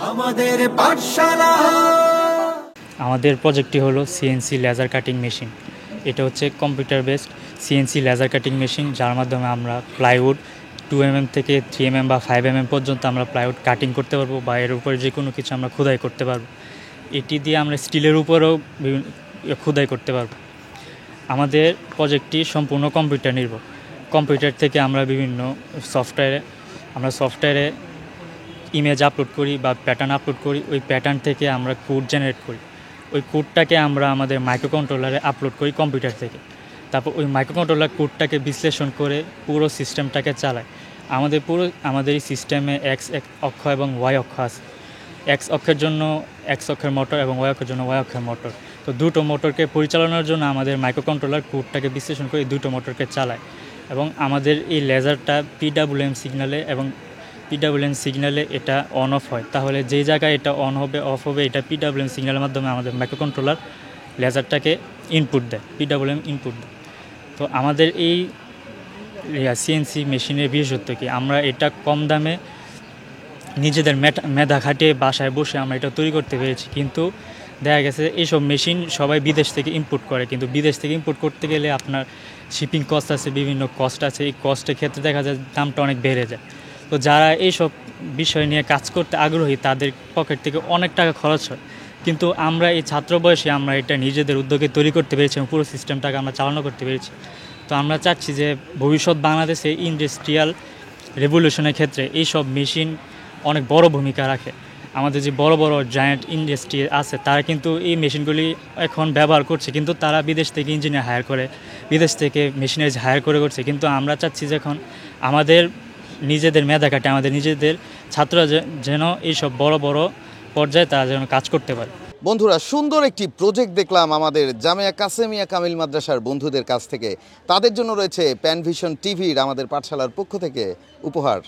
আমাদের পাঠশালা। আমাদের প্রজেক্টটি হলো সিএনসি লেজার কাটিং মেশিন। এটা হচ্ছে computer based CNC laser cutting machine, যার মাধ্যমে আমরা প্লাইউড 2 mm থেকে 3 mm বা 5 mm পর্যন্ত আমরা প্লাইউড কাটিং করতে পারবো, বা এর উপরে যে কোনো কিছু আমরা খোদাই করতে পারবো। এটি দিয়ে আমরা স্টিলের উপরেও খোদাই করতে পারবো। আমাদের প্রজেক্টটি সম্পূর্ণ কম্পিউটার নির্ভর। কম্পিউটার থেকে আমরা বিভিন্ন সফটওয়্যারে ইমেজ আপলোড করি বা প্যাটার্ন আপলোড করি। ওই প্যাটার্ন থেকে আমরা কোড জেনারেট করি। ওই কোডটাকে আমরা আমাদের মাইক্রোকন্ট্রোলারে আপলোড করি কম্পিউটার থেকে। তারপর ওই মাইক্রোকন্ট্রোলার কোডটাকে বিশ্লেষণ করে পুরো সিস্টেমটাকে চালায়। আমাদের এই সিস্টেমে এক্স অক্ষ এবং ওয়াই অক্ষ আছে। এক্স অক্ষের জন্য এক্স অক্ষের মোটর এবং ওয়াই অক্ষের জন্য ওয়াই অক্ষের মোটর। তো দুটো মোটরকে পরিচালনার জন্য আমাদের মাইক্রোকন্ট্রোলার কোডটাকে বিশ্লেষণ করে দুটো মোটরকে চালায়। এবং আমাদের এই লেজারটা পিডব্লিউএম সিগন্যালে এটা অন অফ হয়। তাহলে যেই জায়গায় এটা অন হবে অফ হবে, এটা পিডব্লিউএম সিগন্যালের মাধ্যমে আমাদের মাইক্রোকন্ট্রোলার লেজারটাকে ইনপুট দেয়, পিডব্লিউএম ইনপুট দেয়। তো আমাদের এই সিএনসি মেশিনের বিশেষত্ব কি, আমরা এটা কম দামে নিজেদের মেধা খাটিয়ে বাসায় বসে আমরা এটা তৈরি করতে পেরেছি। কিন্তু দেখা গেছে এইসব মেশিন সবাই বিদেশ থেকে ইম্পোর্ট করে, কিন্তু বিদেশ থেকে ইম্পোর্ট করতে গেলে আপনার শিপিং কস্ট আছে, বিভিন্ন কস্ট আছে। এই কস্টের ক্ষেত্রে দেখা যায় দামটা অনেক বেড়ে যায়। তো যারা এইসব বিষয় নিয়ে কাজ করতে আগ্রহী তাদের পকেট থেকে অনেক টাকা খরচ হয়। কিন্তু আমরা এই ছাত্র বয়সে আমরা এটা নিজেদের উদ্যোগে তৈরি করতে পেরেছি এবং পুরো সিস্টেমটাকে আমরা চালনা করতে পেরেছি। তো আমরা চাচ্ছি যে ভবিষ্যৎ বাংলাদেশে ইন্ডাস্ট্রিয়াল রেভলিউশনের ক্ষেত্রে এইসব মেশিন অনেক বড় ভূমিকা রাখে। আমাদের যে বড় বড় জায়ান্ট ইন্ডাস্ট্রি আছে তারা কিন্তু এই মেশিনগুলি এখন ব্যবহার করছে, কিন্তু তারা বিদেশ থেকে ইঞ্জিনিয়ার হায়ার করে, বিদেশ থেকে মেশিনারিজ হায়ার করছে। কিন্তু আমরা চাচ্ছি যে এখন আমাদের নিজেদের মেধা খাটে আমাদের নিজেদের ছাত্ররা যেন এইসব বড় বড় পর্যায়ে তারা যেন কাজ করতে পারে। বন্ধুরা, সুন্দর একটি প্রজেক্ট দেখলাম আমাদের জামিয়া কাসেমিয়া কামিল মাদ্রাসার বন্ধুদের কাছ থেকে। তাদের জন্য রয়েছে প্যানভিশন টিভির আমাদের পাঠশালার পক্ষ থেকে উপহার।